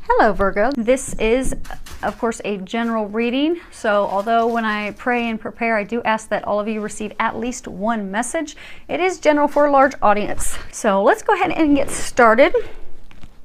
Hello Virgo. This is of course a general reading, so although when I pray and prepare I do ask that all of you receive at least one message, it is general for a large audience. So let's go ahead and get started.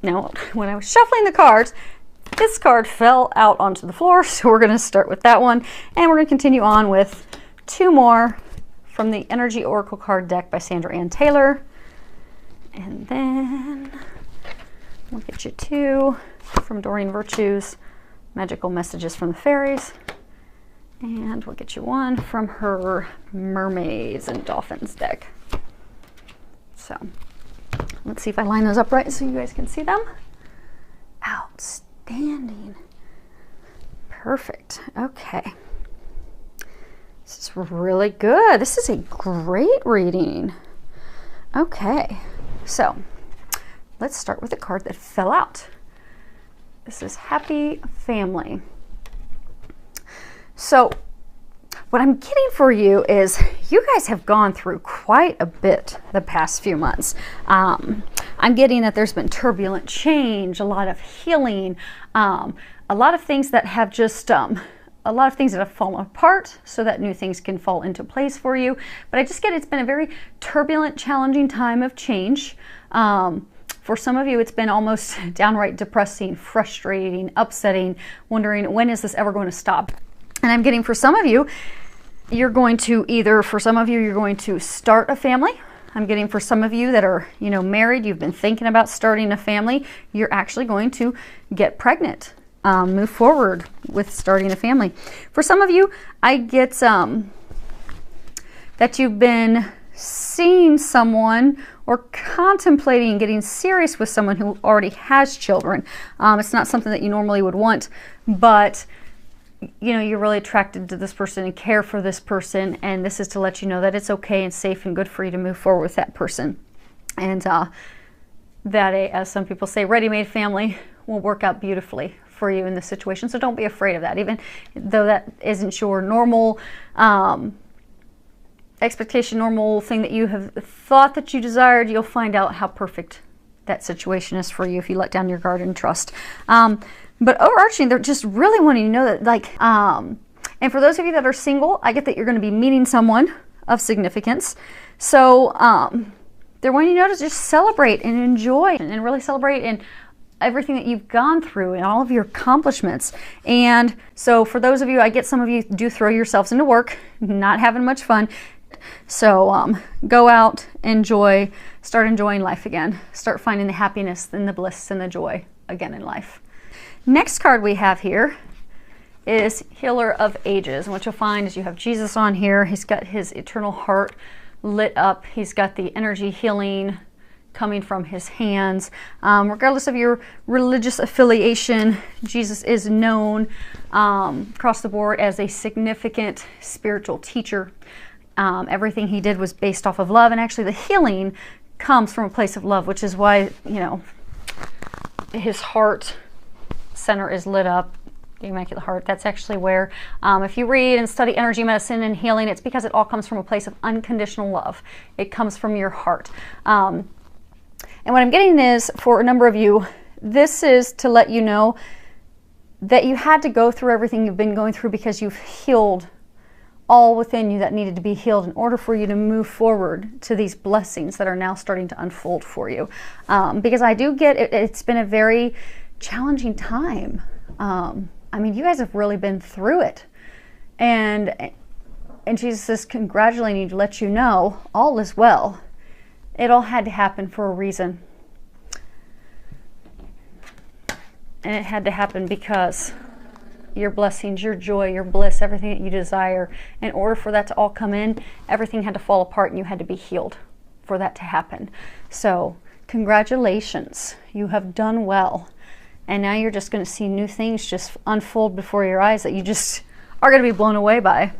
Now when I was shuffling the cards, this card fell out onto the floor, so we're going to start with that one, and we're going to continue on with two more from the Energy Oracle card deck by Sandra Ann Taylor. And then we'll get you two from Doreen Virtue's Magical Messages from the Fairies. And we'll get you one from her Mermaids and Dolphins deck. So let's see if I line those up right so you guys can see them. Outstanding. Perfect. Okay. This is really good. This is a great reading. Okay. So let's start with the card that fell out. This is Happy Family. So what I'm getting for you is you guys have gone through quite a bit the past few months. I'm getting that there's been turbulent change, a lot of healing, a lot of things that have just a lot of things that have fallen apart so that new things can fall into place for you. But I just get it's been a very turbulent, challenging time of change. For some of you, it's been almost downright depressing, frustrating, upsetting, wondering when is this ever going to stop? And I'm getting for some of you, you're going to either, for some of you, you're going to start a family. I'm getting for some of you that are, married, you've been thinking about starting a family, you're actually going to get pregnant. Move forward with starting a family. For some of you, I get that you've been seeing someone or contemplating getting serious with someone who already has children. It's not something that you normally would want, but you're really attracted to this person and care for this person, and this is to let you know that it's okay and safe and good for you to move forward with that person. And that as some people say, ready-made family will work out beautifully for you in this situation. So don't be afraid of that. Even though that isn't your normal expectation, normal thing that you have thought that you desired, you'll find out how perfect that situation is for you if you let down your guard and trust. But overarching, they're just really wanting to know that, and for those of you that are single, I get that you're going to be meeting someone of significance. So they're wanting you to know to just celebrate and enjoy and really celebrate in everything that you've gone through and all of your accomplishments. And so for those of you, I get some of you do throw yourselves into work, not having much fun. So go out, enjoy, start enjoying life again. Start finding the happiness and the bliss and the joy again in life. Next card we have here is Healer of Ages. And what you'll find is you have Jesus on here. He's got his eternal heart lit up. He's got the energy healing coming from his hands. Regardless of your religious affiliation, Jesus is known across the board as a significant spiritual teacher. Everything he did was based off of love, and actually the healing comes from a place of love, which is why, his heart center is lit up, the Immaculate Heart. That's actually where, if you read and study energy medicine and healing, it's because it all comes from a place of unconditional love. It comes from your heart. And what I'm getting is, for a number of you, this is to let you know that you had to go through everything you've been going through because you've healed all within you that needed to be healed in order for you to move forward to these blessings that are now starting to unfold for you. Because I do get it, it's been a very challenging time. You guys have really been through it. And Jesus is congratulating you to let you know all is well. It all had to happen for a reason. And it had to happen because your blessings, your joy, your bliss, everything that you desire, in order for that to all come in, everything had to fall apart and you had to be healed for that to happen. So congratulations, you have done well. And now you're just going to see new things just unfold before your eyes that you just are going to be blown away by.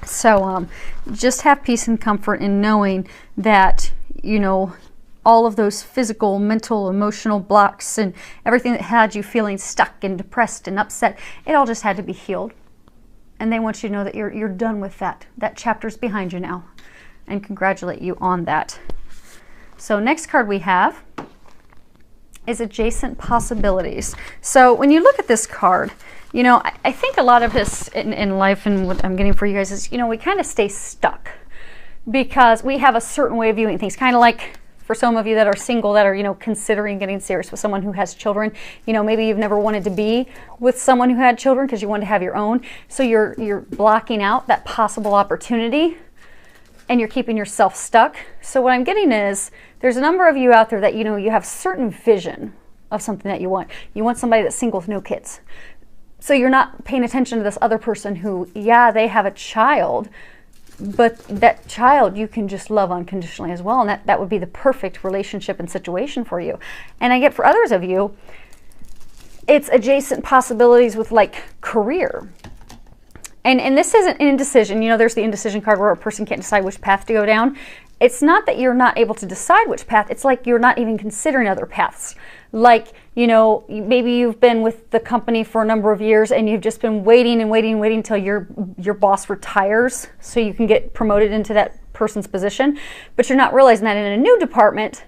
So just have peace and comfort in knowing that, all of those physical, mental, emotional blocks and everything that had you feeling stuck and depressed and upset, it all just had to be healed. And they want you to know that you're done with that. That chapter's behind you now, and congratulate you on that. So next card we have is adjacent possibilities. So when you look at this card, you know, I think a lot of this in life and what I'm getting for you guys is, you know, we kind of stay stuck because we have a certain way of viewing things. Kind of like for some of you that are single, that are, you know, considering getting serious with someone who has children. You know, maybe you've never wanted to be with someone who had children because you wanted to have your own. So you're blocking out that possible opportunity and you're keeping yourself stuck. So what I'm getting is there's a number of you out there that, you know, you have certain vision of something that you want. You want somebody that's single with no kids. So you're not paying attention to this other person who, yeah, they have a child, but that child you can just love unconditionally as well. And that would be the perfect relationship and situation for you. And I get for others of you, it's adjacent possibilities with like career. And this isn't an indecision. You know, there's the indecision card where a person can't decide which path to go down. It's not that you're not able to decide which path. It's like you're not even considering other paths. Like, you know, maybe you've been with the company for a number of years and you've just been waiting and waiting and waiting until your boss retires so you can get promoted into that person's position. But you're not realizing that in a new department,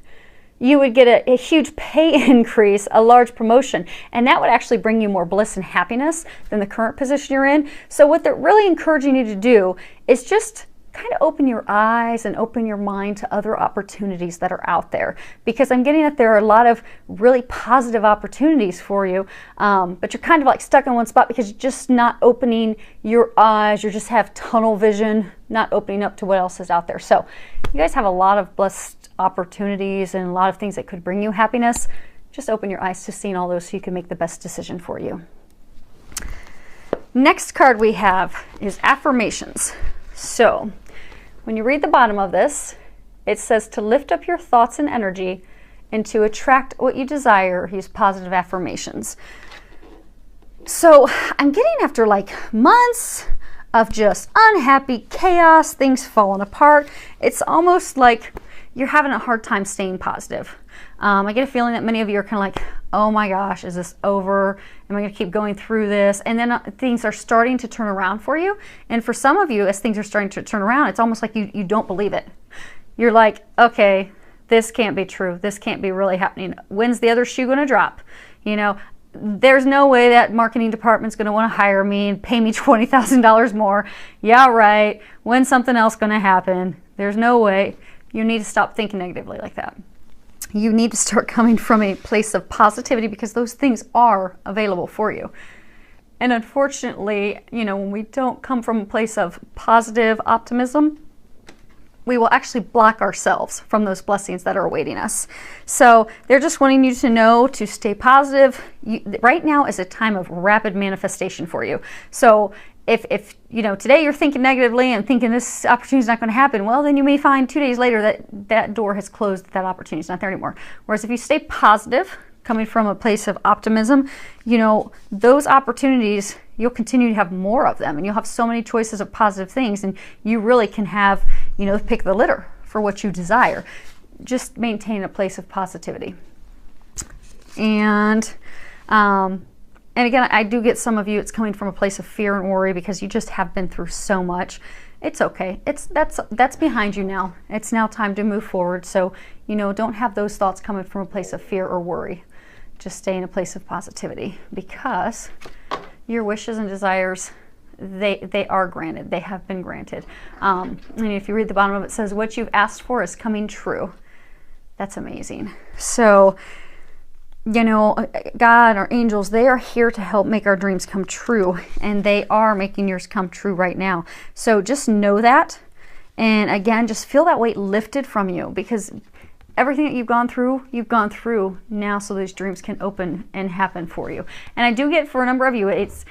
you would get a huge pay increase, a large promotion, and that would actually bring you more bliss and happiness than the current position you're in. So what they're really encouraging you to do is just kind of open your eyes and open your mind to other opportunities that are out there, because I'm getting that there are a lot of really positive opportunities for you, but you're kind of like stuck in one spot because you're just not opening your eyes. You just have tunnel vision, not opening up to what else is out there. So you guys have a lot of blessed opportunities and a lot of things that could bring you happiness. Just open your eyes to seeing all those so you can make the best decision for you. Next card we have is affirmations. So when you read the bottom of this, it says to lift up your thoughts and energy and to attract what you desire, use positive affirmations. So I'm getting after like months of just unhappy chaos, things falling apart. It's almost like you're having a hard time staying positive. I get a feeling that many of you are kind of like, oh my gosh, is this over? Am I going to keep going through this? And then things are starting to turn around for you. And for some of you, as things are starting to turn around, it's almost like you don't believe it. You're like, okay, this can't be true. This can't be really happening. When's the other shoe going to drop? You know, there's no way that marketing department's going to want to hire me and pay me $20,000 more. Yeah, right. When's something else going to happen? There's no way. You need to stop thinking negatively like that. You need to start coming from a place of positivity because those things are available for you. And unfortunately, you know, when we don't come from a place of positive optimism, we will actually block ourselves from those blessings that are awaiting us. So they're just wanting you to know to stay positive. Right now is a time of rapid manifestation for you. So if you know, today you're thinking negatively and thinking this opportunity is not going to happen, well, then you may find 2 days later that that door has closed, that opportunity is not there anymore. Whereas if you stay positive, coming from a place of optimism, you know, those opportunities, you'll continue to have more of them and you'll have so many choices of positive things, and you really can have, you know, pick the litter for what you desire. Just maintain a place of positivity. And again, I do get some of you, it's coming from a place of fear and worry because you just have been through so much. It's okay. That's behind you now. It's now time to move forward. So, you know, don't have those thoughts coming from a place of fear or worry. Just stay in a place of positivity because your wishes and desires, they are granted. They have been granted. And if you read the bottom of it, it says, what you've asked for is coming true. That's amazing. So, you know, God, our angels, they are here to help make our dreams come true, and they are making yours come true right now. So just know that, and again, just feel that weight lifted from you, because everything that you've gone through now, so those dreams can open and happen for you. And I do get for a number of you, it's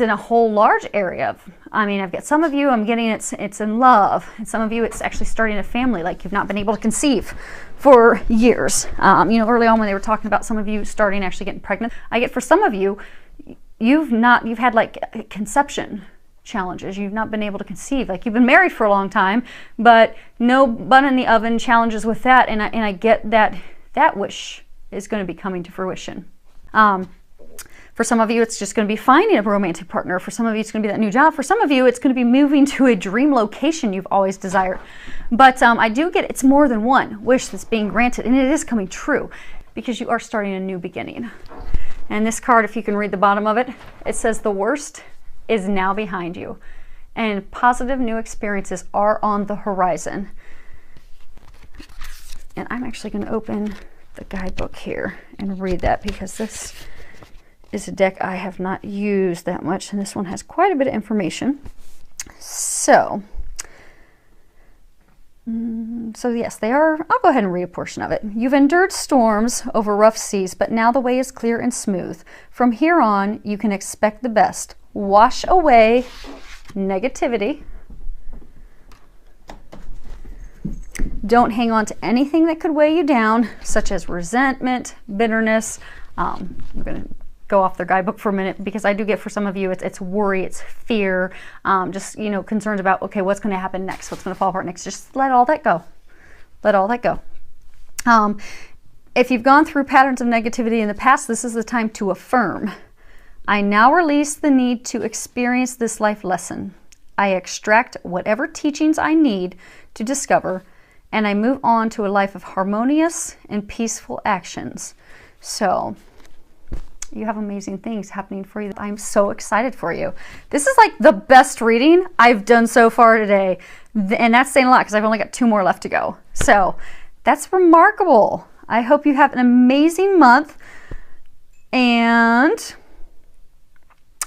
in a whole large area. I mean, I've got some of you, I'm getting it's in love, and some of you, it's actually starting a family, like you've not been able to conceive for years. You know, early on when they were talking about some of you starting actually getting pregnant, I get for some of you, you've had like conception challenges. You've not been able to conceive. Like you've been married for a long time, but no bun in the oven challenges with that. And I get that wish is going to be coming to fruition. For some of you, it's just going to be finding a romantic partner. For some of you, it's going to be that new job. For some of you, it's going to be moving to a dream location you've always desired. But I do get it's more than one wish that's being granted, and it is coming true. because you are starting a new beginning. And this card, if you can read the bottom of it, it says the worst is now behind you and positive new experiences are on the horizon. And I'm actually going to open the guidebook here and read that, because this is a deck I have not used that much, and this one has quite a bit of information. So yes, they are. I'll go ahead and read a portion of it. You've endured storms over rough seas, but now the way is clear and smooth. From here on, you can expect the best. Wash away negativity. Don't hang on to anything that could weigh you down, such as resentment, bitterness. I'm going to go off their guidebook for a minute, because I do get, for some of you, it's worry, it's fear, just, you know, concerns about, okay, what's going to happen next? What's going to fall apart next? Just let all that go. Let all that go. If you've gone through patterns of negativity in the past, this is the time to affirm. I now release the need to experience this life lesson. I extract whatever teachings I need to discover, and I move on to a life of harmonious and peaceful actions. So you have amazing things happening for you. I'm so excited for you. This is like the best reading I've done so far today. And that's saying a lot, because I've only got 2 more left to go. So that's remarkable. I hope you have an amazing month. And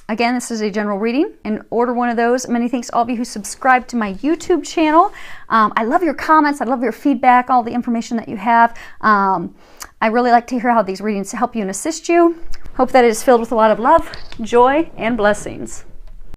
again, this is a general reading, and order one of those. Many thanks to all of you who subscribe to my YouTube channel. I love your comments. I love your feedback, all the information that you have. I really like to hear how these readings help you and assist you. Hope that it is filled with a lot of love, joy, and blessings.